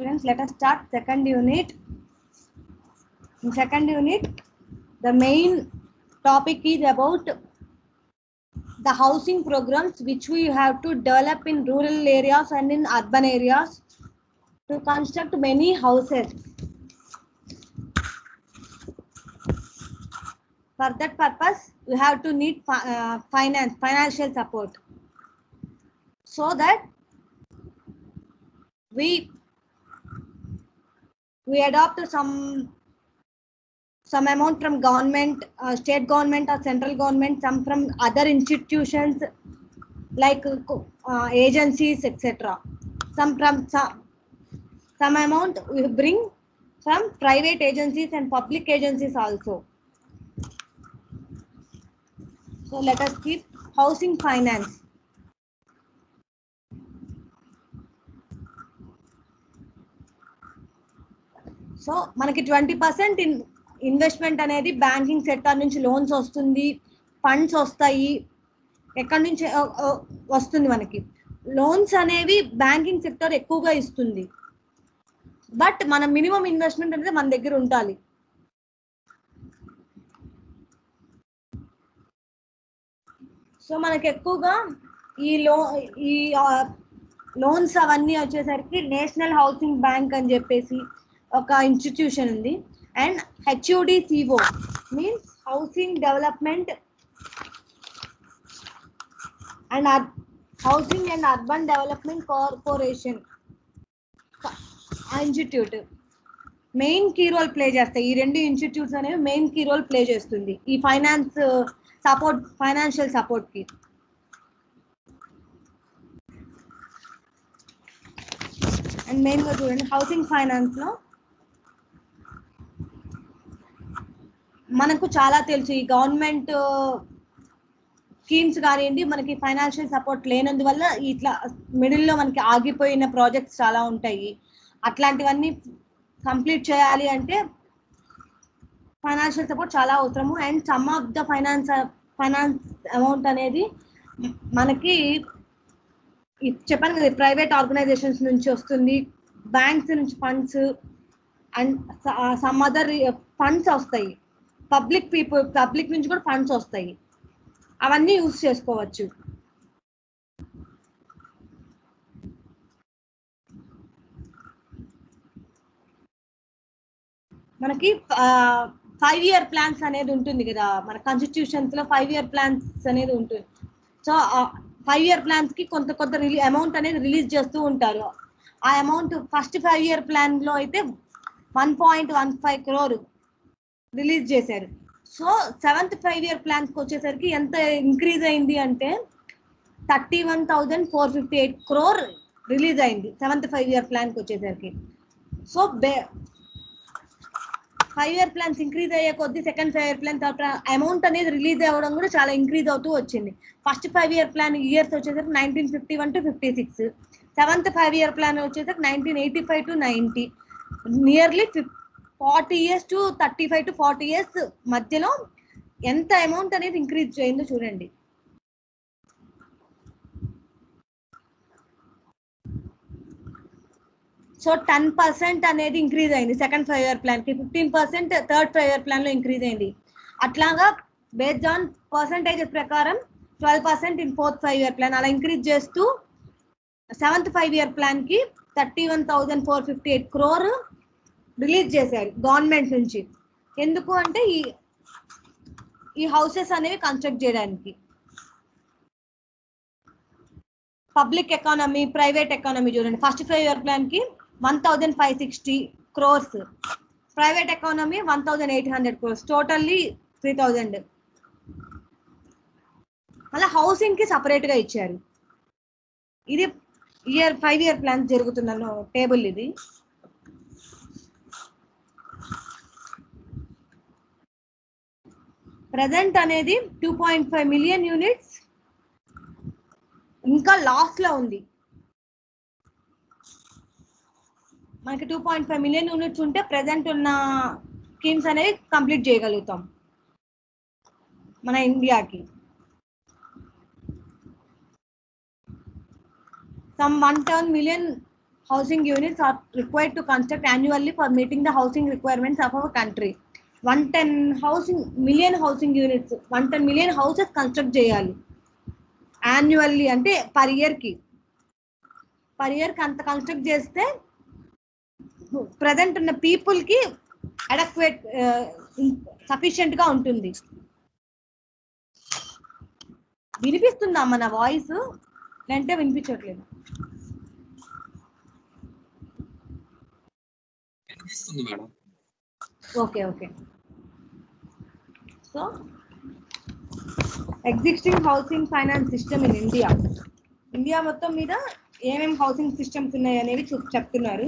Students, let us start second unit. In second unit, the main topic is about the housing programs which we have to develop in rural areas and in urban areas to construct many houses. For that purpose, we have to need financial support, so that we adopt some amount from government, state government or central government, some from other institutions like agencies, etc. Some amount we bring from private agencies and public agencies also. So let us keep housing finance. So మనకి 20% investment అనేది banking sector నుంచి loans వస్తుంది, funds వస్తాయి. ఎక్కడి నుంచి వస్తుంది? మనకి loans అనేవి బ్యాంకింగ్ సెక్టర్ ఎక్కువగా ఇస్తుంది. బట్ మన మినిమం ఇన్వెస్ట్మెంట్ అనేది మన దగ్గర ఉండాలి. సో మనకి ఎక్కువగా ఈ లోన్స్ అవన్నీ వచ్చేసరికి నేషనల్ హౌసింగ్ బ్యాంక్ అని చెప్పేసి ఒక ఇన్స్టిట్యూషన్ ఉంది, and HUDCO means housing development and housing and urban development corporation institute main key role play చేస్తాయి. ఈ రెండు ఇన్స్టిట్యూట్స్ అనేవి మెయిన్ కీ రోల్ ప్లే చేస్తుంది ఈ ఫైనాన్షియల్ సపోర్ట్ కి. అండ్ మెయిన్ గా చూడండి, హౌసింగ్ ఫైనాన్స్ లో మనకు చాలా తెలుసు, ఈ గవర్నమెంట్ స్కీమ్స్ కానివ్వండి, మనకి ఫైనాన్షియల్ సపోర్ట్ లేనందువల్ల ఇట్లా మిడిల్లో మనకి ఆగిపోయిన ప్రాజెక్ట్స్ చాలా ఉంటాయి. అట్లాంటివన్నీ కంప్లీట్ చేయాలి అంటే ఫైనాన్షియల్ సపోర్ట్ చాలా అవసరము. And some of the finance amount అనేది మనకి చెప్పాను కదా, ప్రైవేట్ ఆర్గనైజేషన్స్ నుంచి వస్తుంది, బ్యాంక్స్ నుంచి funds and some other funds వస్తాయి, పబ్లిక్ నుంచి కూడా ఫండ్స్ వస్తాయి. అవన్నీ యూజ్ చేసుకోవచ్చు. మనకి 5-year ప్లాన్స్ అనేది ఉంటుంది కదా, మన కాన్స్టిట్యూషన్స్ లో 5-year ప్లాన్స్ అనేది ఉంటుంది. సో 5-year ప్లాన్స్ కి కొంత అమౌంట్ అనేది రిలీజ్ చేస్తూ ఉంటారు. ఆ అమౌంట్ ఫస్ట్ 5-year ప్లాన్ లో అయితే 1.15 crore రిలీజ్ చేశారు. సో 7th 5-year ప్లాన్స్ కి వచ్చేసరికి ఎంత ఇంక్రీజ్ అయింది అంటే 31,458 crore రిలీజ్ అయింది 7th 5-year ప్లాన్ కి వచ్చేసరికి. సో 5-year ప్లాన్స్ ఇంక్రీజ్ అయ్యే కొద్ది సెకండ్ 5-year ప్లాన్ అమౌంట్ అనేది రిలీజ్ అవ్వడం కూడా చాలా ఇంక్రీజ్ అవుతూ వచ్చింది. ఫస్ట్ 5-year ప్లాన్ ఇయర్స్ వచ్చేసరికి 1951 to 56, 7th 5-year ప్లాన్ వచ్చేసరికి 1985 to 90, nearly 40 years to 35 to 40 years మధ్యలో ఎంత అమౌంట్ అనేది ఇంక్రీజ్ అయిందో చూడండి. సో 10% అనేది ఇంక్రీజ్ అయింది సెకండ్ 5-year ప్లాన్ కి, 15% థర్డ్ 5-year ప్లాన్ లో ఇంక్రీజ్ అయింది. అట్లాగా బేస్డ్ ఆన్ పర్సంటేజెస్ ప్రకారం 12% ఇన్ 4th 5-year ప్లాన్ అలా ఇంక్రీజ్ చేస్తూ 7th 5-year ప్లాన్ కి 31,458 crore రిలీజ్ చేశారు గవర్నమెంట్ నుంచి. ఎందుకు అంటే ఈ హౌసెస్ అనేవి కన్స్ట్రక్ట్ చేయడానికి. పబ్లిక్ ఎకానమీ, ప్రైవేట్ ఎకానమీ చూడండి, ఫస్ట్ 5-year ప్లాన్ కి 1,560 crores, private economy 1,800 crores, totally 3,000. మళ్ళీ హౌసింగ్ కి సపరేట్ గా ఇచ్చారు. ఇది 5-year ప్లాన్ జరుగుతున్న టేబుల్. ఇది ప్రజెంట్ అనేది 2.5 million యూనిట్స్ ఇంకా లాస్ట్ లో ఉంది. మనకి 2.5 million యూనిట్స్ ఉంటే ప్రజెంట్ ఉన్న స్కీమ్స్ అనేవి కంప్లీట్ చేయగలుగుతాం మన ఇండియాకి. some 110 million housing units are required to construct annually for meeting the housing requirements of our country. 110 million housing units, 110 million houses construct చేయాలి annually, అంటే పర్ ఇయర్ కి అంత కన్స్ట్రక్ట్ చేస్తే ప్రజెంట్ ఉన్న పీపుల్ కి అడక్వేట్ సఫిషియెంట్ గా ఉంటుంది. వినిపిస్తుందా మన వాయిస్ అంటే వినిపించట్లేదు? Okay okay. So existing housing finance system in India మొత్తం మీద ఏమేమి హౌసింగ్ సిస్టమ్స్ ఉన్నాయి అనేవి చెప్తున్నారు.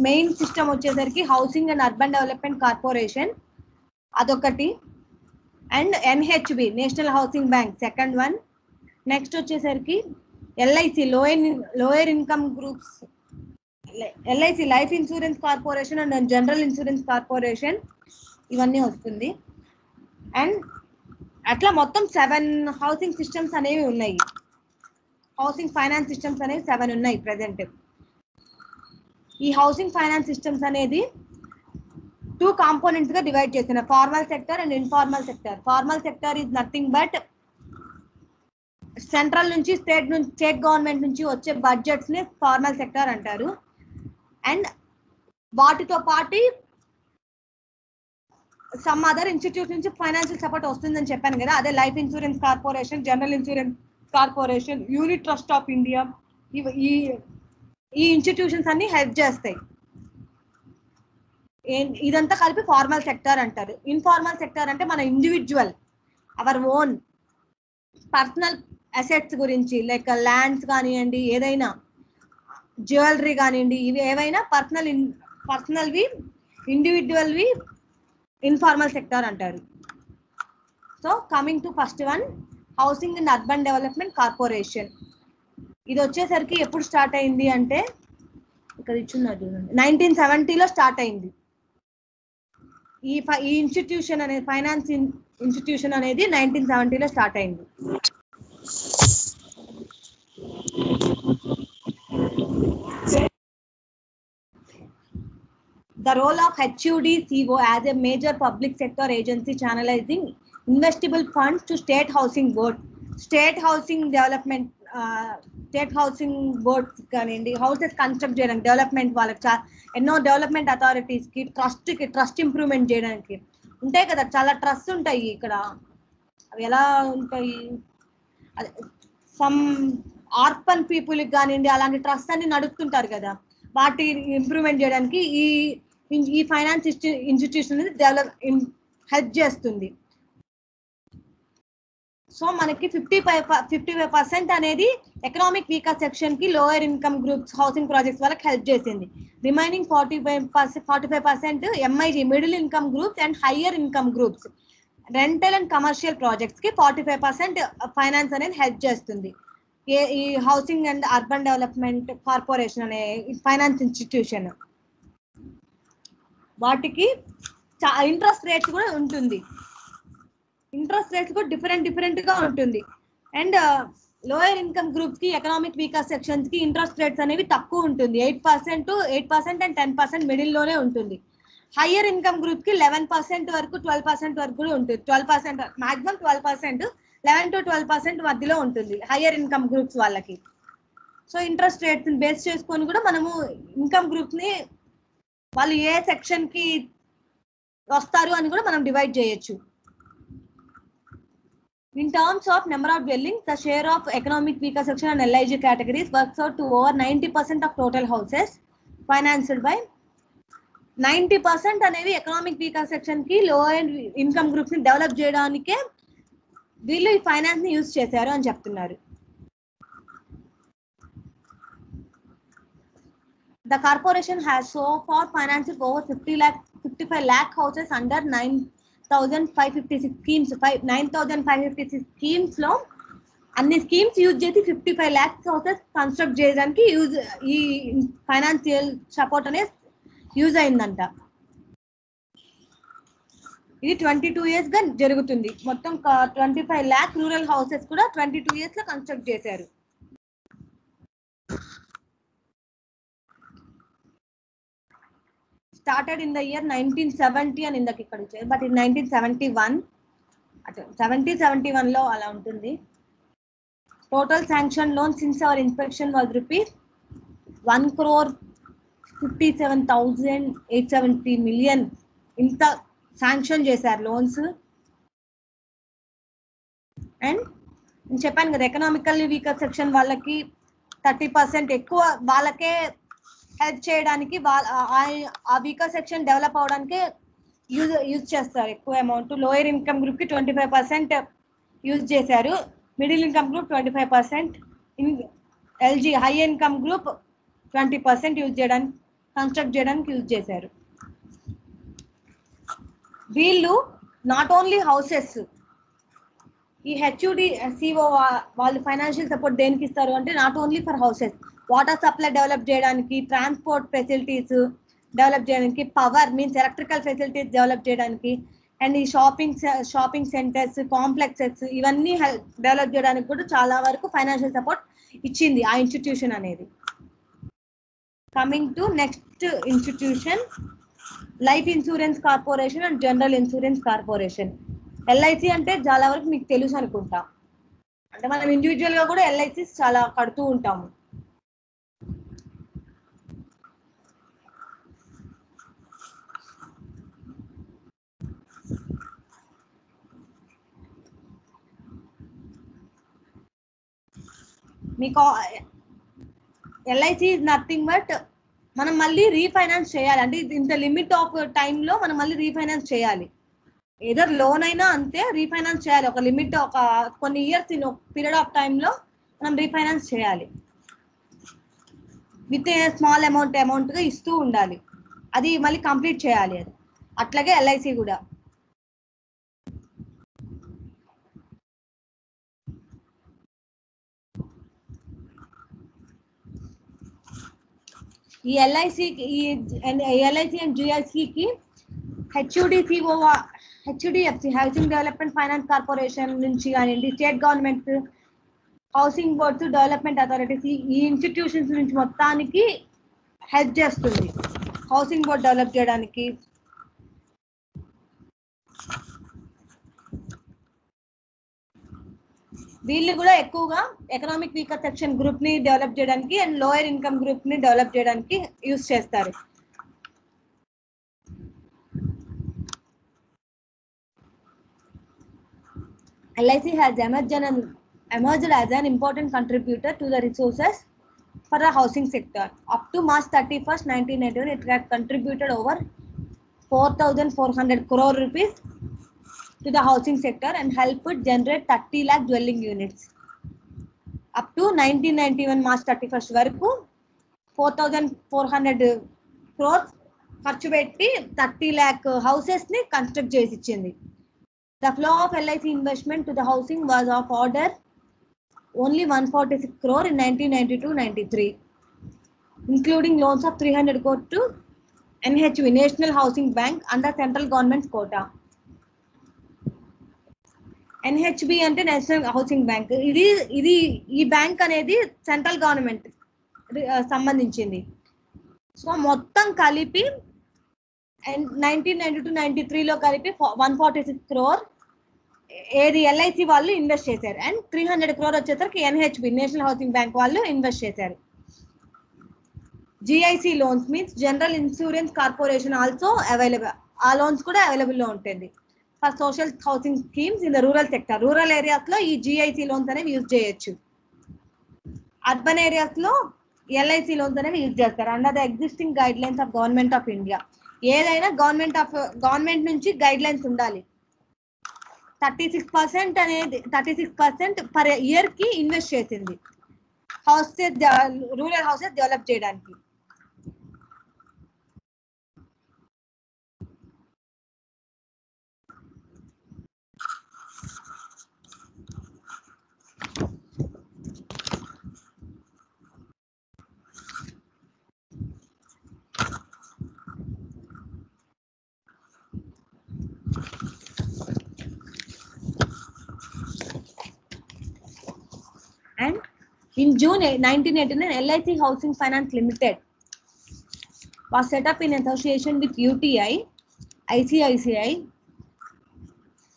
మెయిన్ సిస్టమ్ వచ్చేసరికి housing and urban development corporation అదొకటి, and NHB national housing bank second one. Next వచ్చేసరికి LIC lower income groups, LIC life insurance corporation and general insurance corporation ఇవన్నీ వస్తుంది. అండ్ అట్లా మొత్తం 7 హౌసింగ్ సిస్టమ్స్ అనేవి ఉన్నాయి. హౌసింగ్ ఫైనాన్స్ సిస్టమ్స్ అనేవి 7 ఉన్నాయి ప్రెసెంట్. ఈ హౌసింగ్ ఫైనాన్స్ సిస్టమ్స్ అనేది 2 కాంపోనెంట్స్ గా డివైడ్ చేసిన formal sector and informal sector. Formal sector is nothing but central నుంచి స్టేట్ గవర్నమెంట్ నుంచి వచ్చే బడ్జెట్స్ ని ఫార్మల్ సెక్టర్ అంటారు. అండ్ వాటితో పాటు సమ్ అదర్ ఇన్స్టిట్యూట్ నుంచి ఫైనాన్షియల్ సపోర్ట్ వస్తుందని చెప్పాను కదా, అదే life insurance corporation, general insurance corporation, unit trust of India, ఈ ఇన్స్టిట్యూషన్స్ అన్ని హెల్ప్ చేస్తాయి. ఇదంతా కలిపి ఫార్మల్ సెక్టర్ అంటారు. ఇన్ఫార్మల్ సెక్టర్ అంటే మన individual our own personal assets గురించి, లైక్ ల్యాండ్స్ కానివ్వండి, ఏదైనా జ్యువెలరీ కానివ్వండి, ఇవి ఏవైనా పర్సనల్వి ఇండివిజువల్వి ఇన్ఫార్మల్ సెక్టర్ అంటారు. So coming to first one, housing and urban development corporation. ఇది వచ్చేసరికి ఎప్పుడు స్టార్ట్ అయింది అంటే ఇక్కడ ఇచ్చున్నారు చూడండి, 1970లో స్టార్ట్ అయింది. ఈ ఇన్స్టిట్యూషన్ అనేది ఫైనాన్స్ ఇన్స్టిట్యూషన్ అనేది 1970లో స్టార్ట్ అయింది. The role of HUD-CO as a major public sector agency channelizing investable funds to state housing board, state housing development, state housing boards కానివ్వండి, హౌసెస్ కన్స్ట్రక్ట్ చేయడానికి డెవలప్మెంట్ వాళ్ళకి ఎన్నో development authorities కి trust improvement చేయడానికి ఉంటాయి కదా, చాలా ట్రస్ట్ ఉంటాయి ఇక్కడ. అవి ఎలా ఉంటాయి, సమ్ ఆర్ఫన్ పీపుల్ కానివ్వండి, అలాంటి ట్రస్ట్ అన్ని నడుపుతుంటారు కదా, వాటి ఇంప్రూవ్మెంట్ చేయడానికి ఈ ఫైనాన్స్ ఇన్స్టిట్యూషన్ హెల్ప్ చేస్తుంది. సో మనకి 55% అనేది ఎకనామిక్ వీకర్ సెక్షన్ కి, lower income groups housing projects వాళ్ళకి హెల్ప్ చేసింది. Remaining 45% MIG middle income groups and higher income groups, rental and commercial projects కి 45% ఫైనాన్స్ అనేది హెల్ప్ చేస్తుంది. ఈ housing and urban development corporation అనే ఫైనాన్స్ ఇన్స్టిట్యూషన్, వాటికి interest rates కూడా ఉంటుంది. ఇంట్రెస్ట్ రేట్స్ కూడా డిఫరెంట్ గా ఉంటుంది. అండ్ లోయర్ ఇన్కమ్ గ్రూప్స్ కి, ఎకనామిక్ వీకర్ సెక్షన్స్ కి ఇంట్రెస్ట్ రేట్స్ అనేవి తక్కువ ఉంటుంది. 8% అండ్ 10% మిడిల్ లోనే ఉంటుంది. హయ్యర్ ఇన్కమ్ గ్రూప్ కి 11% వరకు 12% వరకు కూడా ఉంటుంది. 12% మాక్సిమం 12%, 11 to 12% మధ్యలో ఉంటుంది హయ్యర్ ఇన్కమ్ గ్రూప్స్ వాళ్ళకి. సో ఇంట్రెస్ట్ రేట్స్ బేస్ చేసుకొని కూడా మనము ఇన్కమ్ గ్రూప్స్ ని వాళ్ళు ఏ సెక్షన్ కి వస్తారు అని కూడా మనం డివైడ్ చేయొచ్చు. In terms of number of dwellings, the share of economic weaker section and LIG categories works out to over 90% of total houses financed by 90% అనేవి ఎకనామిక్ వీకర్ సెక్షన్ కి, లోయర్ ఇన్కమ్ గ్రూప్స్ ని develop చేయడానికే వీళ్ళు ఈ finance ని use చేశారు అని చెప్తున్నారు. The corporation has so far financed over 55 lakh houses under 9,556 schemes. 9,556 schemes లో అన్ని స్కీమ్స్ యూజ్ చేసి 55 lakhs హౌసెస్ కన్స్ట్రక్ట్ చేయడానికి ఈ ఫైనాన్షియల్ సపోర్ట్ అనేది యూజ్ అయిందంట. ఇది 22 years గా జరుగుతుంది. మొత్తం 25 lakh రూరల్ హౌసెస్ కూడా 22 years లో కన్స్ట్రక్ట్ చేశారు. started in the year 1970 అని ఇందాక ఇక్కడ ఇచ్చారు, బట్ ఇన్ 1971 అటు 71 లో అలా ఉంటుంది. Total sanction loan since our inspection was rupees 1,57,870 million ఇంత శాంక్షన్ చేశారు లోన్స్. అండ్ నేను చెప్పాను కదా, ఎకనామికల్లీ వీకర్ సెక్షన్ వాళ్ళకి 30% ఎక్కువ వాళ్ళకే హెల్ప్ చేయడానికి, ఆ వీకర్ సెక్షన్ డెవలప్ అవడానికి యూజ్ చేస్తారు ఎక్కువ అమౌంట్. లోయర్ ఇన్కమ్ గ్రూప్ కి 25% యూజ్ చేశారు, middle income group 25%, LG high income group 20% use చేయడానికి, కన్స్ట్రక్ట్ చేయడానికి యూజ్ చేశారు. వీళ్ళు నాట్ ఓన్లీ హౌసెస్, ఈ హెచ్యుడి సిఓ వాళ్ళు ఫైనాన్షియల్ సపోర్ట్ దేనికి ఇస్తారు అంటే not only for houses, water supply develop చేయడానికి, ట్రాన్స్పోర్ట్ ఫెసిలిటీస్ డెవలప్ చేయడానికి, power means electrical facilities develop చేయడానికి, అండ్ ఈ షాపింగ్ సెంటర్స్, కాంప్లెక్సెస్ ఇవన్నీ డెవలప్ చేయడానికి కూడా చాలా వరకు ఫైనాన్షియల్ సపోర్ట్ ఇచ్చింది ఆ ఇన్స్టిట్యూషన్ అనేది. Coming to next institution, life insurance corporation and general insurance corporation. LIC అంటే చాలా వరకు మీకు తెలుసు అనుకుంటా, అంటే మనం ఇండివిజువల్ గా కూడా ఎల్ఐసి చాలా కడుతూ ఉంటాము. మీకు ఎల్ఐసి ఇస్ నథింగ్ బట్ మనం మళ్ళీ రీఫైనాన్స్ చేయాలి, అంటే ఇంత లిమిట్ ఆఫ్ టైంలో మనం మళ్ళీ రీఫైనాన్స్ చేయాలి. ఏదో లోన్ అయినా అంతే, రీఫైనాన్స్ చేయాలి ఒక లిమిట్, ఒక కొన్ని ఇయర్స్ ఇన్ పీరియడ్ ఆఫ్ టైంలో మనం రీఫైనాన్స్ చేయాలి. విత్ స్మాల్ అమౌంట్గా ఇస్తూ ఉండాలి, అది మళ్ళీ కంప్లీట్ చేయాలి అది. అట్లాగే ఎల్ఐసి కూడా. ఈ ఎల్ఐసి అండ్ జిఐసికి HUDFC housing development finance corporation నుంచి కానివ్వండి, state government housing boards, development authorities, ఈ ఇన్స్టిట్యూషన్స్ నుంచి మొత్తానికి హెల్ప్ చేస్తుంది హౌసింగ్ బోర్డ్ డెవలప్ చేయడానికి. వీళ్ళు కూడా ఎక్కువగా ఎకనామిక్ వీకర్ సెక్షన్ గ్రూప్ ని డెవలప్ చేయడానికి అండ్ లోయర్ ఇన్కమ్ గ్రూప్ ని డెవలప్ చేయడానికి యూజ్ చేస్తారు. LIC has emerged as an important contributor to the resources for the housing sector. Up to March 31st, 1991, it had contributed over 4,400 crore rupees to the housing sector and helped generate 30 lakh dwelling units. Up to 1991 March 31st వరకు 4,400 crores ఖర్చు పెట్టి 30 lakh houses ని construct చేసి ఇచ్చింది. The flow of LIC investment to the housing was of order only 146 crore in 1992-93, including loans of 300 crore to NHB, National Housing Bank, under central government quota. NHB అంటే national housing bank. ఇది ఈ bank అనేది central government సంబంధించింది. So మొత్తం కలిపి 1992-93లో కలిపి 146 crore ఏది LIC వాళ్ళు ఇన్వెస్ట్ చేశారు, అండ్ 300 crore వచ్చేసరికి ఎన్హెచ్బి నేషనల్ హౌసింగ్ బ్యాంక్ వాళ్ళు ఇన్వెస్ట్ చేశారు. GIC loans means general insurance corporation also available, ఆ లోన్స్ కూడా అవైలబుల్ లో ఉంటుంది for social housing schemes in the rural sector. Rural areas లో ఈ జిఐసి లోన్స్ అనేవి యూజ్ చేయొచ్చు, అర్బన్ ఏరియాస్ లో ఎల్ఐసి లోన్స్ అనేవి యూజ్ చేస్తారు under the existing guide lines of government of India. ఏదైనా గవర్నమెంట్ నుంచి గైడ్ లైన్స్ ఉండాలి. 36% అనేది 36% పర్ ఇయర్ కి ఇన్వెస్ట్ చేసింది హౌసెస్, రూరల్ హౌసెస్ డెవలప్ చేయడానికి. And in June 1989, LIC Housing Finance Limited was set up in association with UTI, ICICI,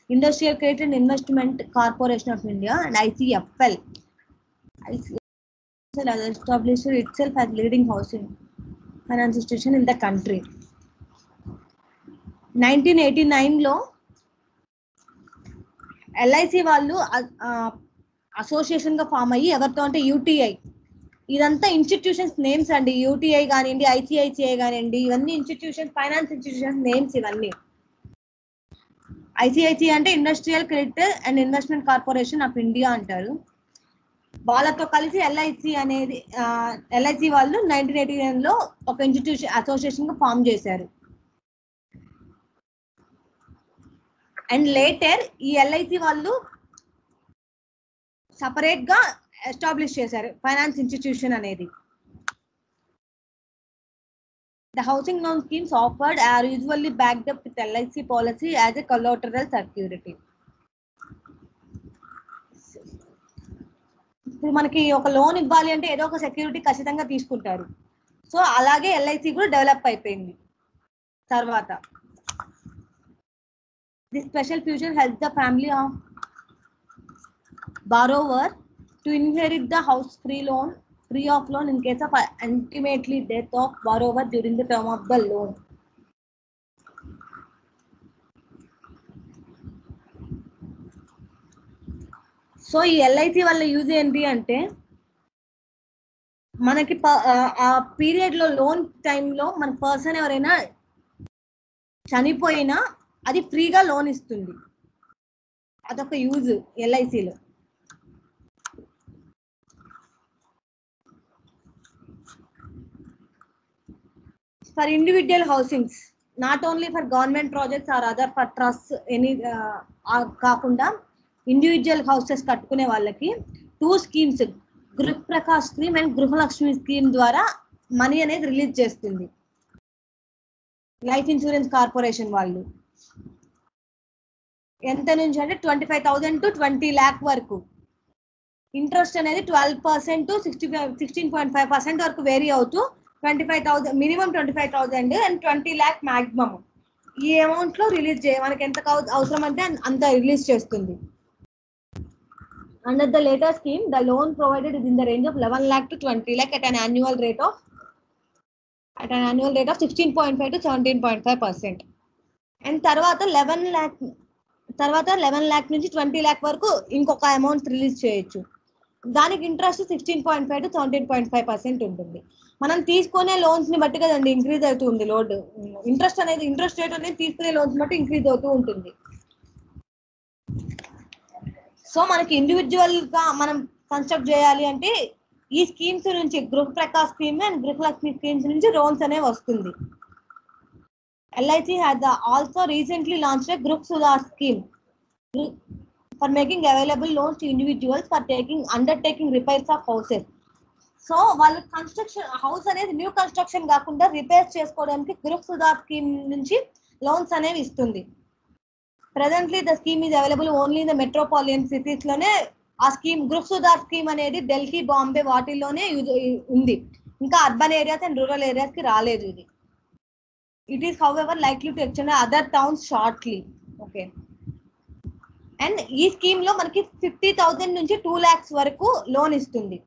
Industrial Credit and Investment Corporation of India, and ICFL. ICFL has established itself as leading housing finance institution in the country. 1989 లో LIC వాళ్ళు association గా form అయ్యి ఎవరితో అంటే UTI, ఇదంతా institutions names అండి. UTI కానివ్వండి, ICICI కానివ్వండి, ఇవన్నీ ఇన్స్టిట్యూషన్స్, ఫైనాన్స్ ఇన్స్టిట్యూషన్స్ నేమ్స్ ఇవన్నీ. ICICI అంటే industrial credit and investment corporation of India అంటారు. వాళ్ళతో కలిసి LIC వాళ్ళు 1989 లో ఒక ఇన్స్టిట్యూషన్ అసోసియేషన్ గా ఫామ్ చేశారు. అండ్ లేటర్ ఈ LIC వాళ్ళు సపరేట్ గా ఎస్టాబ్లిష్ చేశారు ఫైనాన్స్ ఇన్స్టిట్యూషన్ అనేది. The housing loan schemes offered are usually backed up with LIC policy as a collateral security. ఇప్పుడు మనకి ఒక లోన్ ఇవ్వాలి అంటే ఏదో ఒక సెక్యూరిటీ ఖచ్చితంగా తీసుకుంటారు. సో అలాగే LIC కూడా డెవలప్ అయిపోయింది తర్వాత. This special feature helps the family of borrower to inherit the house free of loan in case of ultimately death of borrower during the term of the loan. So ఈ LIC వల్ల use ఏంటి అంటే మనకి ఆ period లో loan టైంలో మన person ఎవరైనా చనిపోయినా అది ఫ్రీగా లోన్ ఇస్తుంది. అదొక యూజ్ LICలో. For individual housings, not only for government projects or other for trust any కాకుండా ఇండివిజువల్ హౌసెస్ కట్టుకునే వాళ్ళకి 2 schemes, Griha Prakash scheme and Grihalakshmi scheme ద్వారా మనీ అనేది రిలీజ్ చేస్తుంది లైఫ్ ఇన్సూరెన్స్ కార్పొరేషన్ వాళ్ళు. ఎంత నుంచి అంటే 25,000 to 20 lakh వరకు. ఇంట్రెస్ట్ అనేది 12% to 16.5% వరకు వేరీ అవుతూ 25,000 మినిమం 25,000 అండ్ 20 lakh మాక్సిమం ఈ అమౌంట్ లో రిలీజ్ మనకి ఎంత అవసరం అంటే అంత రిలీజ్ చేస్తుంది. Under the later scheme, the loan provided is in the range of 11 lakh to 20 lakh at an annual rate of 16.5 to 17.5%. And తర్వాత 11 lakh నుంచి 20 lakh వరకు ఇంకొక అమౌంట్ రిలీజ్ చేయొచ్చు. దానికి ఇంట్రెస్ట్ 16.5 to 17.5% ఉంటుంది. మనం తీసుకునే లోన్స్ ని బట్టి కదండి ఇంక్రీజ్ అవుతుంది లోడ్. ఇంట్రెస్ట్ రేట్ అనేది తీసుకునే లోన్స్ బట్టి ఇంక్రీజ్ అవుతూ ఉంటుంది. సో మనకి ఇండివిజువల్ గా మనం కన్స్ట్రక్ట్ చేయాలి అంటే ఈ స్కీమ్స్ నుంచి, గృహ Prakash scheme and Gruhalakshmi schemes నుంచి లోన్స్ అనేవి వస్తుంది. LIC has also recently launched a Gruh Sudhar scheme for making available loans to individuals for undertaking repairs of houses. So వాళ్ళ కన్స్ట్రక్షన్ హౌస్ అనేది న్యూ కన్స్ట్రక్షన్ కాకుండా repair చేసుకోవడానికి గృహ Sudhar scheme నుంచి loans అనేవి ఇస్తుంది. Presently the scheme is available only in the metropolitan cities లోనే. ఆ స్కీమ్ గృహ సుధార్ స్కీమ్ అనేది ఢిల్లీ, బాంబే వాటిల్లోనే ఉంది. ఇంకా urban areas and rural areas కి రాలేదు ఇది. It is however likely to extend other towns shortly. Okay. And ఈ స్కీమ్ లో మనకి 50,000 నుంచి 2 lakhs వరకు లోన్ ఇస్తుంది.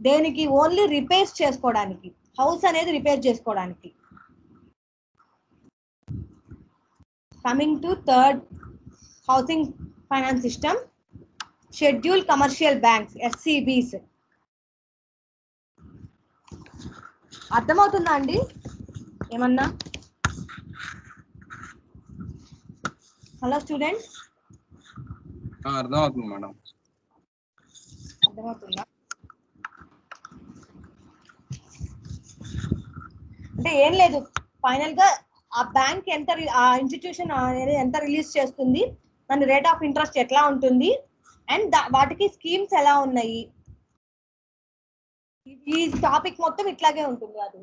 దేనికి? ఓన్లీ రిపేర్స్ చేసుకోవడానికి, హౌస్ అనేది రిపేర్ చేసుకోవడానికి. Coming to third housing finance system, schedule commercial banks, SCBs. అర్థమవుతుందా అండి ఏమన్నా? హలో స్టూడెంట్స్, అర్థమవుతుంది మేడం. అర్థమవుతుందా? అంటే ఏం లేదు, ఫైనల్ గా ఆ బ్యాంక్ ఎంత, ఆ ఇన్స్టిట్యూషన్ అనేది ఎంత రిలీజ్ చేస్తుంది, దాని రేట్ ఆఫ్ ఇంట్రెస్ట్ ఎట్లా ఉంటుంది, అండ్ వాటికి స్కీమ్స్ ఎలా ఉన్నాయి, ఈ టాపిక్ మొత్తం ఇట్లాగే ఉంటుంది. అది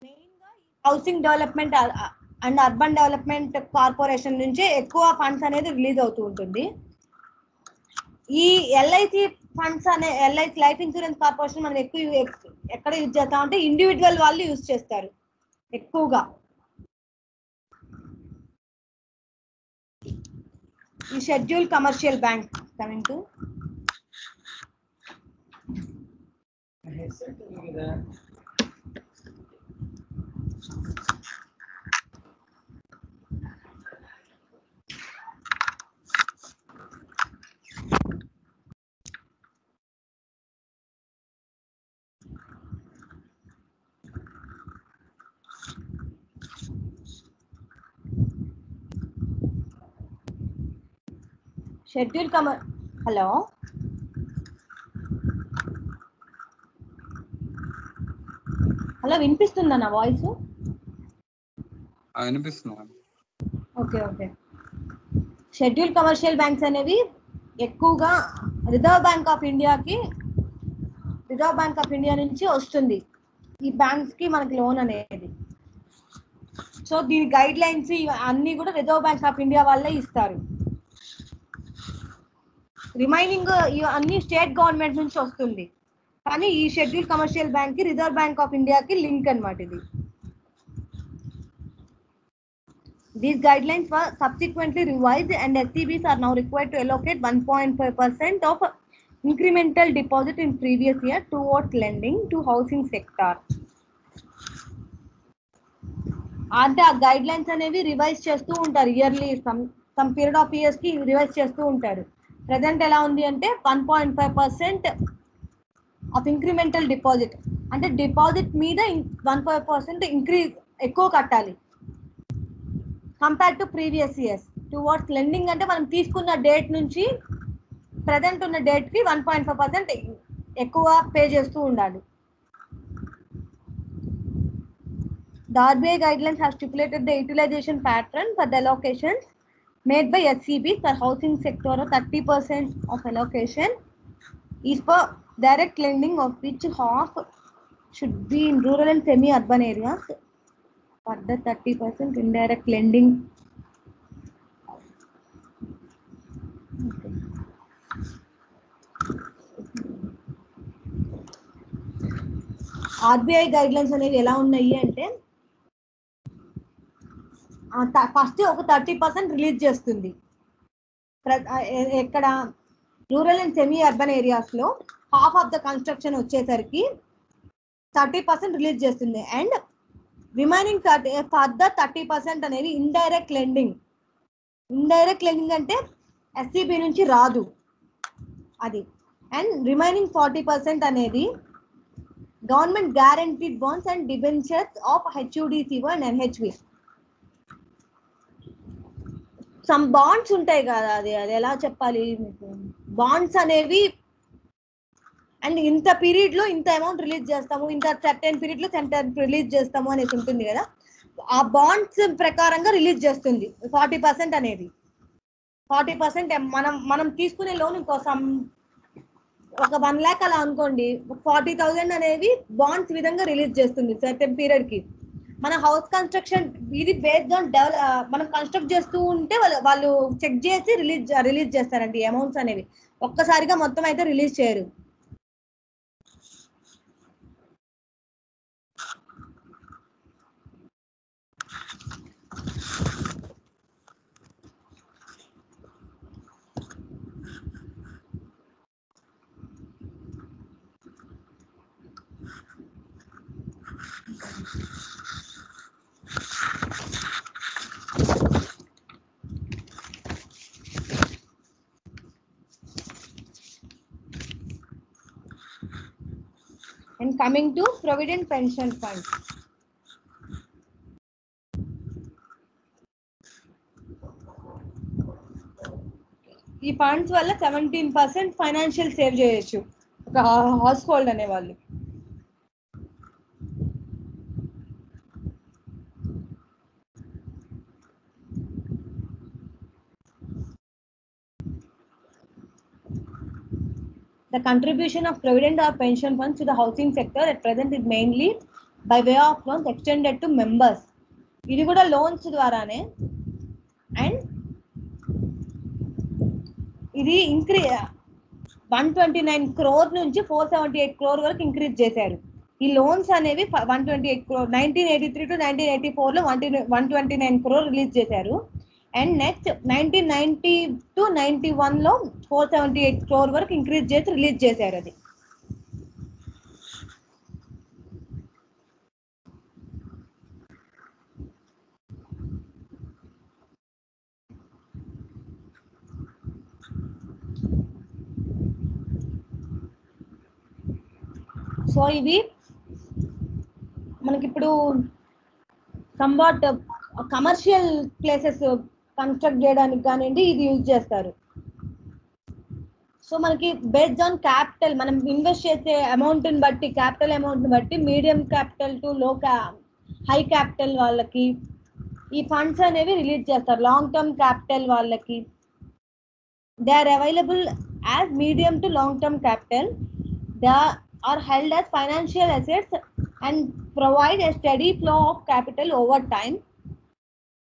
మెయిన్ గా ఈ housing development and urban development corporation నుంచి ఎక్కువ ఫండ్స్ అనేది రిలీజ్ అవుతూ ఉంటుంది. ఈ ఎల్ఐసి ఫండ్స్ అనే ఎల్ఐసి లైఫ్ ఇన్సూరెన్స్ కార్పొరేషన్ మనం ఎక్కువ ఎక్కడ యూజ్ చేస్తాం అంటే ఇండివిజువల్ వాళ్ళు యూజ్ చేస్తారు ఎక్కువగా. ఈ schedule commercial bank coming to schedule hello hello వినిపిస్తుందా నా వాయిస్? వినిపిస్తుంది. Okay okay. Schedule commercial banks అనేవి ఎక్కువగా రిజర్వ్ బ్యాంక్ ఆఫ్ ఇండియా నుంచి వస్తుంది ఈ బ్యాంక్స్ కి మనకి లోన్ అనేది. సో దీని గైడ్ లైన్స్ అన్ని కూడా రిజర్వ్ బ్యాంక్ ఆఫ్ ఇండియా వాళ్ళే ఇస్తారు. రిమైనింగ్ అన్ని స్టేట్ గవర్నమెంట్ నుంచి వస్తుంది. కానీ ఈ షెడ్యూల్ కమర్షియల్ బ్యాంక్ కి రిజర్వ్ బ్యాంక్ ఆఫ్ ఇండియాకి లింక్ అన్నమాట ఇది. These guidelines were subsequently revised and SCBs are now required to allocate 1.5% of incremental deposit in previous year towards lending to housing sector. అంటే ఆ గైడ్ లైన్స్ అనేవి revise చేస్తూ ఉంటారు yearly, some period of years కి revise చేస్తూ ఉంటారు. Present ఎలా ఉంది అంటే 1.5% ఆఫ్ ఇంక్రిమెంటల్ డిపాజిట్, అంటే డిపాజిట్ మీద 1.5% ఇంక్రీజ్ ఎక్కువ కట్టాలి compare to previous years. Towards lending అంటే మనం తీసుకున్న డేట్ నుంచి ప్రెసెంట్ ఉన్న డేట్ కి 1.5% ఎక్కువ పే చేస్తూ ఉండాలి. The RBI guidelines have stipulated the utilization pattern for the allocations made by SCBs for housing sector. 30% of allocation is for direct lending, of which half should be in rural and semi-urban areas. Further 30% indirect lending. Okay. RBI guidelines అనేవి ఎలా ఉన్నాయి అంటే first ఒక 30% release చేస్తుంది. ఎక్కడ rural and semi urban areas లో half of the construction వచ్చేసరికి 30% release చేస్తుంది. అండ్ రిమైనింగ్ ఫర్దర్ 30% అనేది ఇండైరెక్ట్ లెండింగ్. ఇండైరెక్ట్ లెండింగ్ అంటే ఎస్సీబీ నుంచి రాదు అది. అండ్ రిమైనింగ్ 40% అనేది government guaranteed bonds and debentures of HUDCO and NHB. Some bonds ఉంటాయి కదా, అది ఎలా చెప్పాలి మీకు, బాండ్స్ అనేవి అండ్ ఇంత పీరియడ్ లో ఇంత అమౌంట్ రిలీజ్ చేస్తాము, ఇంత సర్టెన్ పీరియడ్ లో సర్టెన్ రిలీజ్ చేస్తాము అనేసి ఉంటుంది కదా, ఆ బాండ్స్ ప్రకారంగా రిలీజ్ చేస్తుంది 40% అనేది. 40% మనం తీసుకునే లోన్ ఇంకోసం ఒక 1 lakh అలా అనుకోండి, 40,000 అనేవి బాండ్స్ విధంగా రిలీజ్ చేస్తుంది సర్టెన్ పీరియడ్ కి. మన హౌస్ కన్స్ట్రక్షన్ ఇది బేస్డ్ ఆన్ మనం కన్స్ట్రక్ట్ చేస్తూ ఉంటే వాళ్ళు చెక్ చేసి రిలీజ్ చేస్తారండి అమౌంట్స్ అనేవి. ఒక్కసారిగా మొత్తం అయితే రిలీజ్ చేయరు. And coming to Provident Pension Fund. ఈ ఫండ్స్ వల్ల 17% ఫైనాన్షియల్ సేవ్ చేయొచ్చు ఒక హౌస్ హోల్డ్ అనే వాళ్ళు. The contribution of provident or pension funds to the housing sector at present is mainly by way of loans extended to members. ఇది కూడా loans ద్వారానే. And ఇది 129 crore నుంచి 478 crore వరకు ఇంక్రీజ్ చేశారు. ఈ లోన్స్ అనేవి 128 crore 1983 to 1984 లో 129 crore రిలీజ్ చేశారు. అండ్ నెక్స్ట్ 1990 to 91 లో 478 crore వరకు ఇంక్రీజ్ చేసి రిలీజ్ చేశారు. అది సో ఇవి మనకి ఇప్పుడు సంవాట్ కమర్షియల్ ప్లేసెస్ కన్స్ట్రక్ట్ చేయడానికి కానివ్వండి ఇది యూజ్ చేస్తారు. సో మనకి బేస్డ్ ఆన్ క్యాపిటల్ మనం ఇన్వెస్ట్ చేసే అమౌంట్ని బట్టి, క్యాపిటల్ అమౌంట్ని బట్టి medium capital to high capital వాళ్ళకి ఈ ఫండ్స్ అనేవి రిలీజ్ చేస్తారు. లాంగ్ టర్మ్ క్యాపిటల్ వాళ్ళకి they are available as medium to long term capital. They are held as financial assets and provide a steady flow of capital over time,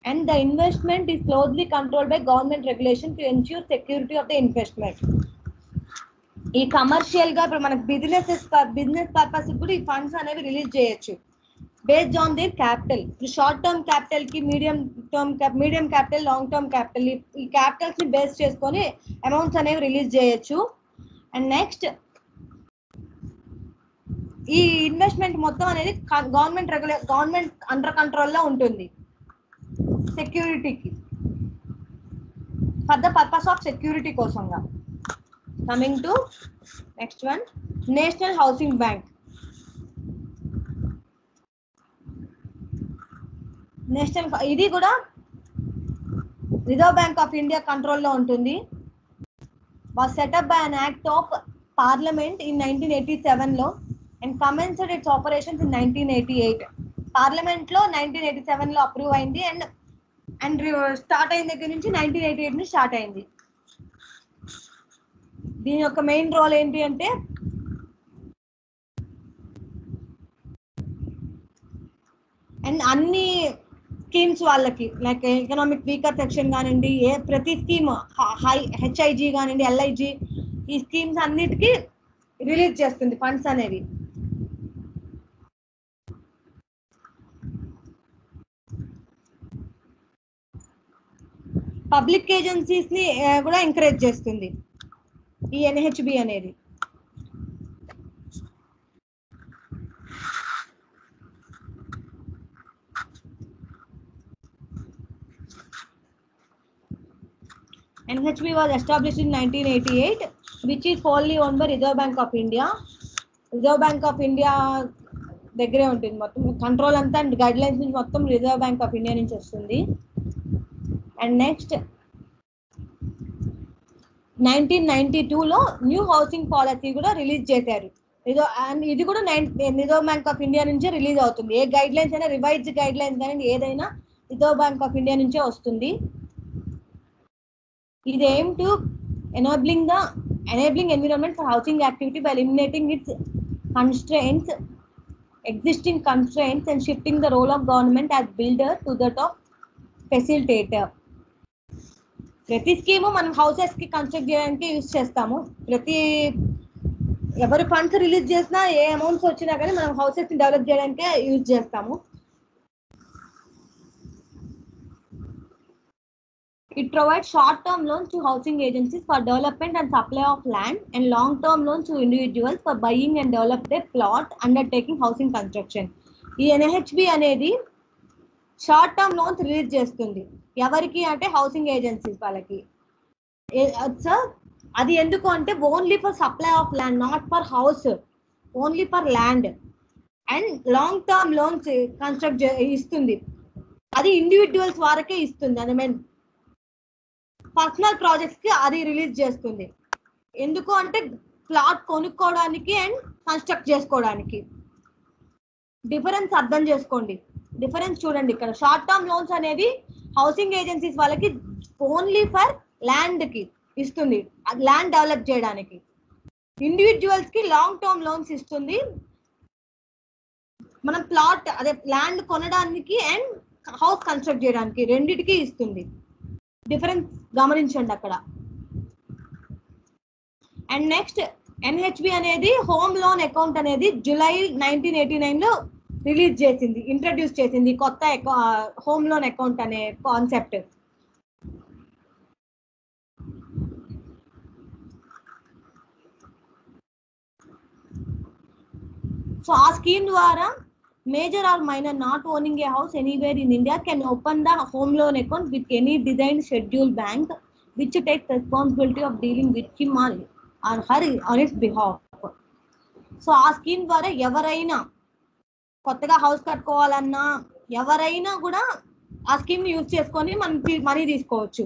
and the investment is closely controlled by government regulation to ensure security of the investment. ఈ commercial గా ఇప్పుడు మనకి business purpose కూడా ఈ funds అనేవి release చేయొచ్చు based on their capital. Short term capital కి medium capital, long term capital ఈ క్యాపిటల్స్ ని బేస్ చేసుకొని అమౌంట్స్ అనేవి రిలీజ్ చేయొచ్చు. అండ్ నెక్స్ట్ ఈ ఇన్వెస్ట్మెంట్ మొత్తం అనేది గవర్నమెంట్ అండర్ కంట్రోల్లో ఉంటుంది సెక్యూరిటీకి, for the purpose of security కోసంగా. Coming to next one, national housing bank. ఇది కూడా రిజర్వ్ బ్యాంక్ ఆఫ్ ఇండియా కంట్రోల్లో ఉంటుంది. Was set up by an act of parliament in 1987 లో and commenced its operations in 1988. Parliament లో 1987 లో అప్రూవ్ అయింది and start అయిన దగ్గర నుంచి 1988 నుంచి స్టార్ట్ అయింది. దీని యొక్క మెయిన్ రోల్ ఏంటి అంటే అండ్ అన్ని స్కీమ్స్ వాళ్ళకి లైక్ ఎకనామిక్ వీకర్ సెక్షన్ కానివ్వండి, ప్రతి స్కీమ్ హెచ్ఐజి కానివ్వండి, ఎల్ఐజి ఈ స్కీమ్స్ అన్నిటికీ రిలీజ్ చేస్తుంది ఫండ్స్ అనేవి. పబ్లిక్ ఏజెన్సీస్ ని కూడా ఎంకరేజ్ చేస్తుంది ఈ ఎన్హెచ్బి అనేది. NHB was established in 1988, which is wholly owned by Reserve Bank of India. Reserve Bank of India దగ్గరే ఉంటుంది మొత్తం కంట్రోల్ అంతా అండ్ గైడ్ లైన్స్ నుంచి మొత్తం రిజర్వ్ బ్యాంక్ ఆఫ్ ఇండియా నుంచి వస్తుంది. అండ్ నెక్స్ట్ 1992 లో న్యూ హౌసింగ్ పాలసీ కూడా రిలీజ్ చేశారు. ఇది కూడా రిజర్వ్ బ్యాంక్ ఆఫ్ ఇండియా నుంచే రిలీజ్ అవుతుంది. ఏ గైడ్ లైన్స్ అయినా, రివైజ్డ్ గైడ్ లైన్స్ కానీ ఏదైనా రిజర్వ్ బ్యాంక్ ఆఫ్ ఇండియా నుంచే వస్తుంది. ఇది aim to enabling environment for housing activity by eliminating its existing constraints and shifting the role of government as builder to that of facilitator. ప్రతి scheme మనం houses కి construct చేయడానికి use చేస్తాము. ఎవరు funds release చేసినా ఏ అమౌంట్స్ వచ్చినా కానీ మనం హౌసెస్ ని డెవలప్ చేయడానికే యూజ్ చేస్తాము. It provides short-term loans to housing agencies for development and supply of land, and long-term loans to individuals for buying and develop their plot, undertaking housing construction. ఈ NHB అనేది short term loans release చేస్తుంది. ఎవరికి అంటే housing agencies వాళ్ళకి. అది ఎందుకు అంటే only for supply of land, not for house, only for land. And long term loans construct ఇస్తుంది. అది ఇండివిజువల్స్ వరకే ఇస్తుంది. అది మీన్ పర్సనల్ ప్రాజెక్ట్స్ కి అది రిలీజ్ చేస్తుంది. ఎందుకు అంటే ప్లాట్ కొనుక్కోవడానికి అండ్ కన్స్ట్రక్ట్ చేసుకోవడానికి. డిఫరెన్స్ అర్థం చేసుకోండి. డిఫరెన్స్ చూడండి ఇక్కడ. షార్ట్ టర్మ్ లోన్స్ అనేది హౌసింగ్ ఏజెన్సీస్ వాళ్ళకి ఓన్లీ ఫర్ ల్యాండ్ కి ఇస్తుంది, ల్యాండ్ డెవలప్ చేయడానికి. ఇండివిజువల్స్ కి లాంగ్ టర్మ్ లోన్స్ ఇస్తుంది, మనం ప్లాట్ అదే ల్యాండ్ కొనడానికి అండ్ హౌస్ కన్స్ట్రక్ట్ చేయడానికి రెండిటికి ఇస్తుంది. డిఫరెన్స్ గమనించండి అక్కడ. అండ్ నెక్స్ట్ ఎన్హెచ్బి అనేది హోమ్ లోన్ అకౌంట్ అనేది జూలై 1989 లో రిలీజ్ చేసింది, ఇంట్రడ్యూస్ చేసింది కొత్త హోమ్ లోన్ అకౌంట్ అనే కాన్సెప్ట్. సో ఆ స్కీమ్ ద్వారా major or minor not owning a house anywhere in India can open the home loan account with any designed scheduled bank which takes responsibility of dealing with him or her on its behalf. So ఆ scheme ద్వారా ఎవరైనా కొత్తగా house కట్టుకోవాలన్నా ఎవరైనా కూడా ఆ scheme ని use చేసుకొని మనకి మనీ తీసుకోవచ్చు.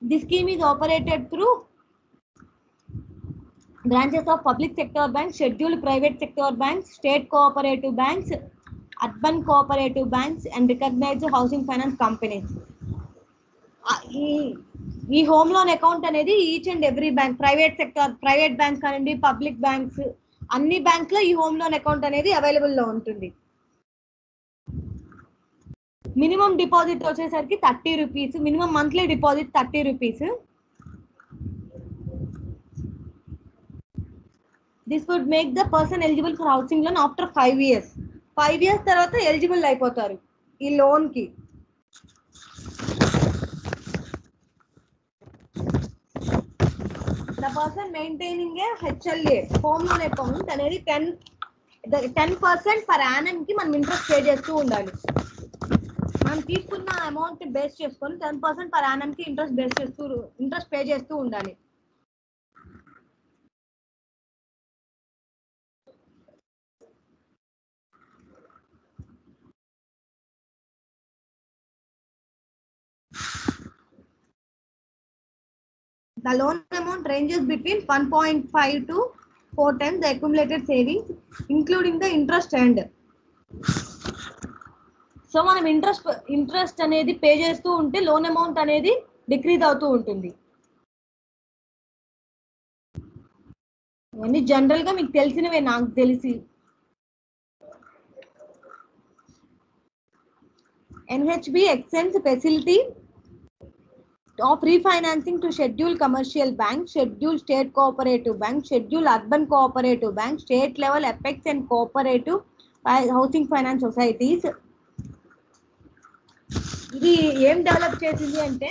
The scheme is operated through branches of public sector banks, scheduled private sector banks, state cooperative banks, urban cooperative banks and recognized housing finance companies. ఈ హోమ్ లోన్ అకౌంట్ అనేది each and every bank, private sector, private banks కానివ్వండి, public banks, అన్ని banks లో ఈ home loan account అనేది available లో ఉంటుంది. Minimum deposit వచ్చేసరికి 30 rupees, minimum monthly deposit 30 rupees. This would make the person eligible for housing loan after 5 years. 5 years తర్వాత eligible అయిపోతారు ఈ లోన్ కి. The person maintaining a HLA home loan account అనేది 10% per annum కి మనం interest pay చేస్తూ ఉండాలి. మనం తీసుకున్న అమౌంట్ బేస్ చేసుకొని 10% per annum కి ఇంట్రెస్ట్ పే చేస్తూ ఉండాలి. The loan amount ranges between 1.5 to 4 times the accumulated savings, including the interest earned. So మనం ఇంట్రెస్ట్ అనేది పే చేస్తూ ఉంటే లోన్ అమౌంట్ అనేది డిక్రీజ్ అవుతూ ఉంటుంది. ఇవన్నీ జనరల్ గా మీకు తెలిసినవే నాకు తెలిసి. NHB extends facility of refinancing to scheduled commercial banks, scheduled state cooperative banks, scheduled urban cooperative banks, state level apex and cooperative housing finance societies. ఇది ఏం డెవలప్ చేసింది అంటే,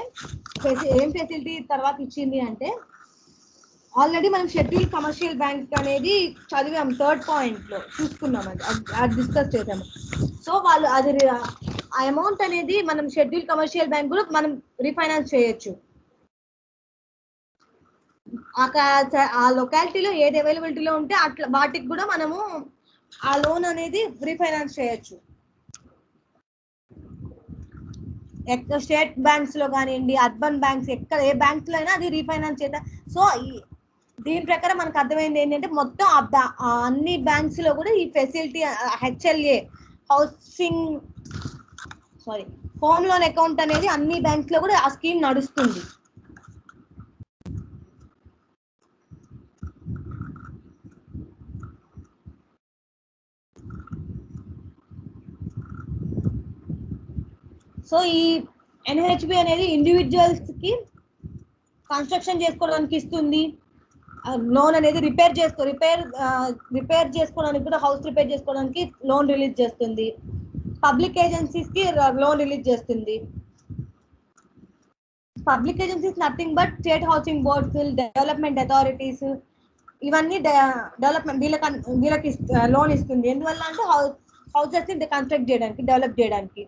ఏం ఫెసిలిటీ తర్వాత ఇచ్చింది అంటే, ఆల్రెడీ మనం షెడ్యూల్ కమర్షియల్ బ్యాంక్ అనేది చదివాం, థర్డ్ పాయింట్ లో చూసుకున్నాం, అది డిస్కస్ చేసాము. సో వాళ్ళు అది ఆ అమౌంట్ అనేది మనం షెడ్యూల్ కమర్షియల్ బ్యాంక్ కూడా మనం రీఫైనాన్స్ చేయొచ్చు. ఆ లొకాలిటీలో ఏది అవైలబిలిటీలో ఉంటే అట్లా వాటికి కూడా మనము ఆ లోన్ అనేది రీఫైనాన్స్ చేయొచ్చు. స్టేట్ బ్యాంక్స్ లో కానివ్వండి, అర్బన్ బ్యాంక్స్, ఎక్కడ ఏ బ్యాంక్స్ లో అయినా అది రీఫైనాన్స్ చేద్దాం. సో దీని ప్రకారం మనకు అర్థమైంది ఏంటంటే మొత్తం అన్ని బ్యాంక్స్ లో కూడా ఈ facility HLA home loan account అనేది అన్ని బ్యాంక్స్ లో కూడా ఆ స్కీమ్ నడుస్తుంది. సో ఈ NHB అనేది ఇండివిజువల్స్ కి కన్స్ట్రక్షన్ చేసుకోవడానికి ఇస్తుంది. లోన్ అనేది రిపేర్ చేసుకోవడానికి కూడా, హౌస్ రిపేర్ చేసుకోవడానికి లోన్ రిలీజ్ చేస్తుంది. పబ్లిక్ ఏజెన్సీస్ కి లోన్ రిలీజ్ చేస్తుంది. Public agencies nothing but state housing boards, development authorities, ఇవన్నీ డెవలప్మెంట్ వీళ్ళకి లోన్ ఇస్తుంది. ఎందువల్ల అంటే హౌసెస్ ని కన్స్ట్రక్ట్ చేయడానికి, డెవలప్ చేయడానికి.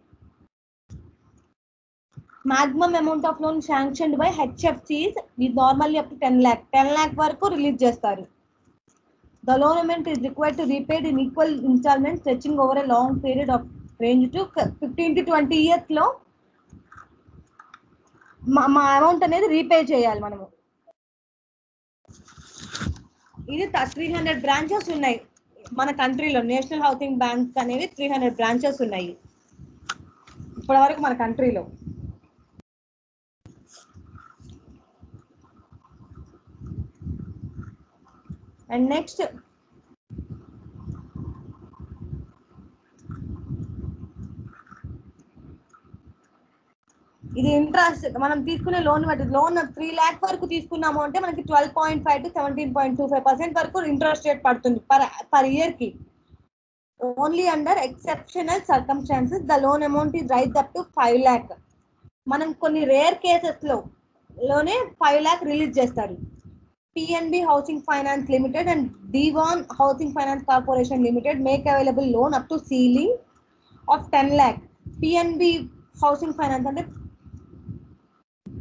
maximum amount of loan sanctioned by HFCs is normally up to 10 lakh. 10 lakh వరకు రిలీజ్ చేస్తారు. The loan amount is required to repaid in equal installments stretching over a long period of range to 15 to 20 years లో మా amount అనేది repay చేయాలి మనము. ఇది 300 branches ఉన్నాయి మన కంట్రీలో. నేషనల్ హౌసింగ్ బ్యాంక్స్ అనేవి 300 బ్రాంచెస్ ఉన్నాయి ఇప్పటి వరకు మన కంట్రీలో. అండ్ నెక్స్ట్ ఇది ఇంట్రెస్ట్ మనం తీసుకునే లోన్ బట్టి లోన్ 3 lakhs వరకు తీసుకున్నాము అంటే మనకి 12.5 to 17.25% వరకు ఇంట్రెస్ట్ రేట్ పడుతుంది పర్ ఇయర్ కి. Only under exceptional circumstances the loan amount is raise up to 5 lakh. మనం కొన్ని రేర్ కేసెస్ లోనే 5 lakh రిలీజ్ చేస్తారు. PNB Housing Finance Limited and Devon Housing Finance Corporation Limited make available loan up to ceiling of 10 lakh. PNB Housing Finance అంటే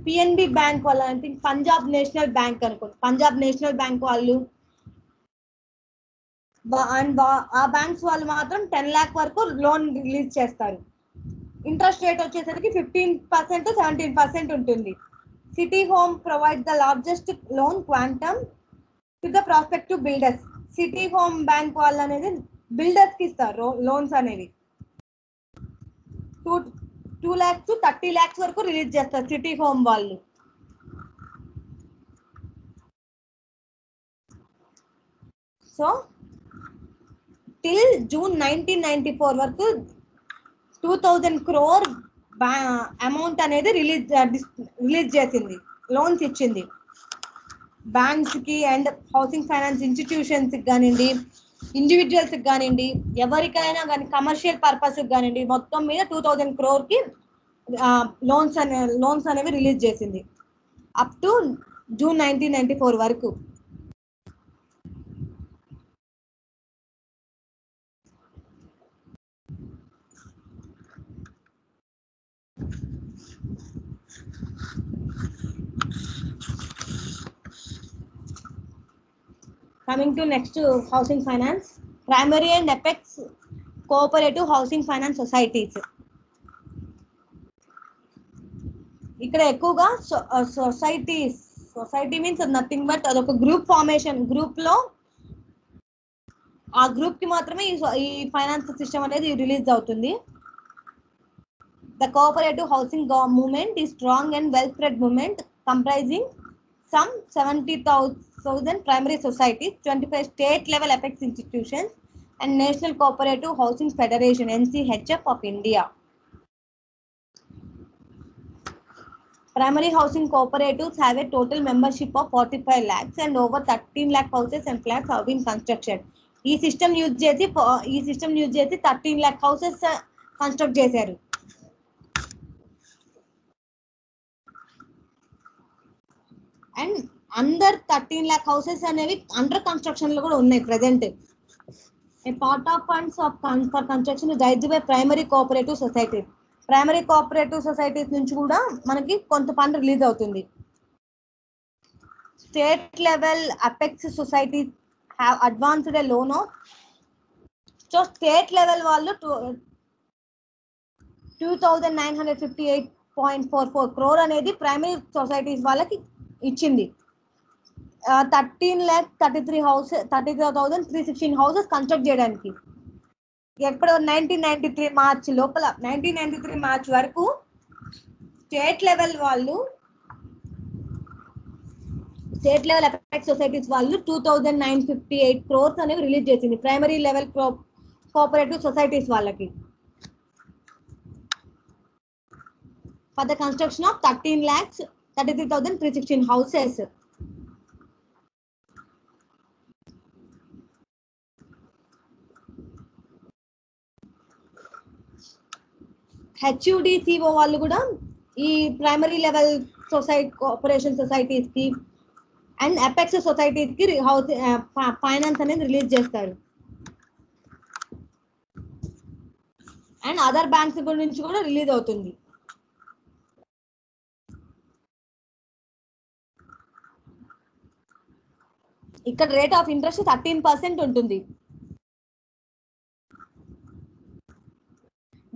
PNB bank వాళ్ళ అంటే Punjab national bank అనుకోండి. Punjab national bank వాళ్ళు ఆ banks వాళ్ళు మాత్రం 10 lakh వరకు లోన్ రిలీజ్ చేస్తారు. ఇంట్రెస్ట్ రేట్ వచ్చేసరికి 15% to 17% ఉంటుంది. City Home provides the largest loan quantum to the prospective builders. City Home Bank వాళ్ళు అనేది బిల్డర్స్ కి ఇస్తారు లోన్స్ అనేవి. 2 lakhs to 30 lakhs వరకు రిలీజ్ చేస్తారు సిటీ హోమ్ వాళ్ళు. సో టిల్ జూన్ 1994 వరకు 2000 crore అమౌంట్ అనేది రిలీజ్ చేసింది, లోన్స్ ఇచ్చింది బ్యాంక్స్ కి అండ్ హౌసింగ్ ఫైనాన్స్ ఇన్స్టిట్యూషన్స్ కి కానివ్వండి, ఇండివిజువల్స్ కి కానివ్వండి, ఎవరికైనా కానీ కమర్షియల్ పర్పస్ కి కానివ్వండి, మొత్తం మీద 2000 crore కి లోన్స్ అనేవి రిలీజ్ చేసింది అప్ టు జూన్ 1994 వరకు. Coming to next housing finance, primary and apex cooperative housing finance societies. ఇక్కడ ఎక్కువగా సొసైటీ మీన్స్ నథింగ్ బట్ అదొక గ్రూప్ ఫార్మేషన్. గ్రూప్ లో ఆ గ్రూప్ కి మాత్రమే ఈ ఫైనాన్స్ సిస్టమ్ అనేది రిలీజ్ అవుతుంది. The cooperative housing movement is strong and well spread movement comprising some 70,000 primary societies, 25 state level apex institutions and National Cooperative Housing Federation NCHF of India. Primary housing cooperatives have a total membership of 45 lakhs and over 13 lakh houses and flats have been constructed. ఈ system use చేసి 13 lakh houses construct చేశారు. And under 13 lakh houses అనేవి under construction లో కూడా ఉన్నాయి present. A part of funds of for construction raised by primary cooperative societies. Primary cooperative societies నుంచి కూడా మనకి కొంత ఫండ్ రిలీజ్ అవుతుంది. State level apex societies have advanced A loan of, so state level వాళ్ళు 2,958.44 crore అనేది primary societies వాళ్ళకి ఇచ్చింది. 13,33,316 houses construct చేయడానికి. ఎప్పుడు 1993 మార్చ్ లోపల 1993 మార్చ్ వరకు స్టేట్ లెవెల్ అపెక్స్ సొసైటీస్ వాళ్ళు 2,958 crores అనేవి రిలీజ్ చేసింది ప్రైమరీ లెవెల్ కోఆపరేటివ్ సొసైటీస్ వాళ్ళకి for the construction of 13,33,316 houses. HUDCO వాళ్ళు కూడా ఈ ప్రైమరీ లెవెల్ కోఆపరేషన్ సొసైటీస్ కి అండ్ అపెక్స్ సొసైటీస్ కి ఫైనాన్స్ అనేది రిలీజ్ చేస్తారు. అండ్ అదర్ బ్యాంక్స్ నుంచి కూడా రిలీజ్ అవుతుంది. ఇక్కడ రేట్ ఆఫ్ ఇంట్రెస్ట్ 13% ఉంటుంది.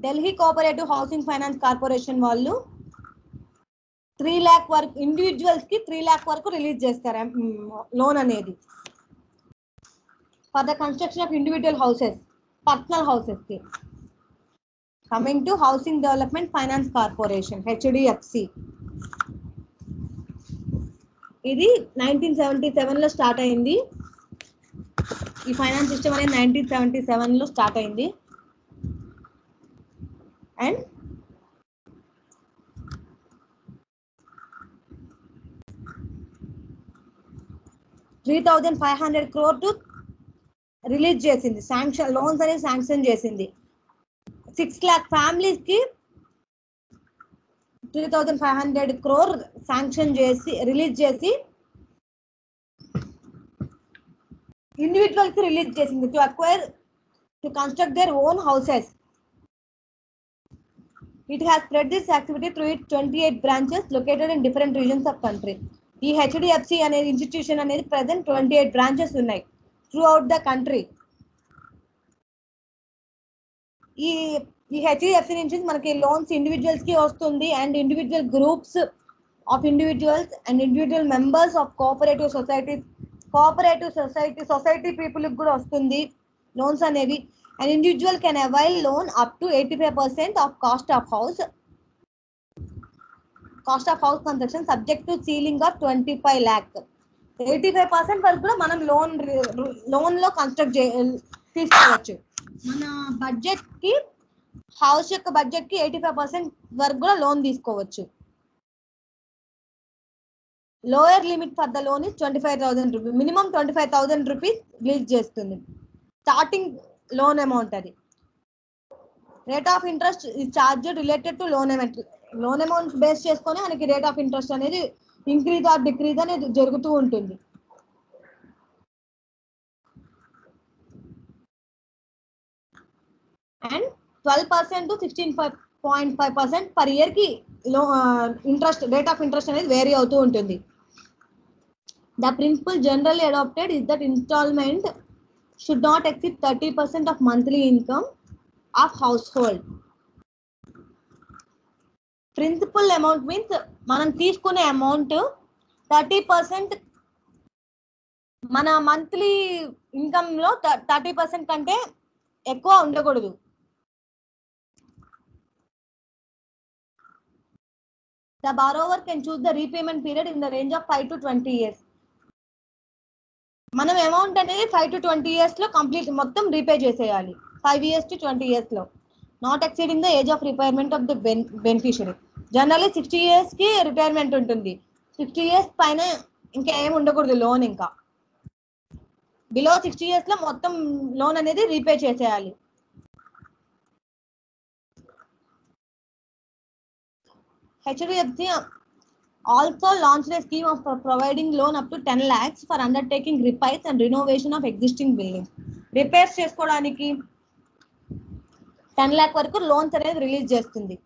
Delhi cooperative housing finance corporation వాళ్ళు 3 lakh వరకు ఇండివిజువల్స్ కి 3 lakh వరకు రిలీజ్ చేస్తారు లోన్ అనేది for the construction of individual houses, personal houses కి. Coming to housing development finance corporation HDFC. ఇది 1977 లో స్టార్ట్ అయింది. ఈ ఫైనాన్స్ సిస్టమ్ అనేది 1977 లో స్టార్ట్ అయింది. అండ్ 3,500 crore టు రిలీజ్ చేసింది. శాంక్షన్ లోన్స్ అనేది శాంక్షన్ చేసింది. 6 lakh ఫ్యామిలీస్ కి 3,500 crore శాంక్షన్ చేసి రిలీజ్ చేసి ఇండివిజువల్స్ కి రిలీజ్ చేసింది to acquire to construct their own houses. It has spread this activity through its 28 branches located in different regions of country. ఈ HDFC అనే institution అనేది present 28 branches ఉన్నాయి through out the country. ఈ HDFC నుంచి మనకి loans individuals కి వస్తుంది and individual groups of individuals and individual members of cooperative society people కి కూడా వస్తుంది లోన్స్ అనేవి. An individual can avail loan up to 85% of cost of house construction subject to ceiling of 25 lakh. 85% వరకు కూడా మనం loan లో construct తీసుకోవచ్చు. మన బడ్జెట్ కి హౌస్ యొక్క బడ్జెట్ కి 85% వరకు కూడా లోన్ తీసుకోవచ్చు. Lower limit for the loan is 25,000 rupees. Minimum 25,000 rupees release చేస్తుంది. స్టార్టింగ్ లోన్ అమౌంట్ అది. Rate of interest is charge related to loan amount base చేసుకొని మనకి రేట్ ఆఫ్ ఇంట్రెస్ట్ అనేది ఇంక్రీజ్ ఆర్ డిక్రీజ్ అనేది జరుగుతూ ఉంటుంది. అండ్ 12% టు 16.5% పర్ ఇయర్ కి interest rate of interest అనేది వేరీ అవుతూ ఉంటుంది. The principal generally adopted is that installment should not exceed 30% of monthly income of household. Principal amount means మనం తీసుకునే అమౌంట్ 30% మన మంత్లీ ఇన్కమ్ లో 30% కంటే ఎక్కువ ఉండకూడదు. The borrower can choose the repayment period in the range of 5 to 20 years. మనం amount అనేది 5 to 20 years లో కంప్లీట్ మొత్తం రీపే చేసేయాలి. 5 years to 20 years లో, not exceeding the age of retirement of the beneficiary. Generally 60 years కి retirement ఉంటుంది. 60 years పైన ఇంకా ఏమి ఉండకూడదు లోన్. ఇంకా బిలో 60 years లో మొత్తం లోన్ అనేది రీపే చేసేయాలి. HDFC also launched a scheme of providing loan up to 10 lakhs for undertaking repairs and renovation of existing buildings. Repairs చేసుకోవడానికి 10 lakh వరకు లోన్స్ అనేది రిలీజ్ చేస్తుంది.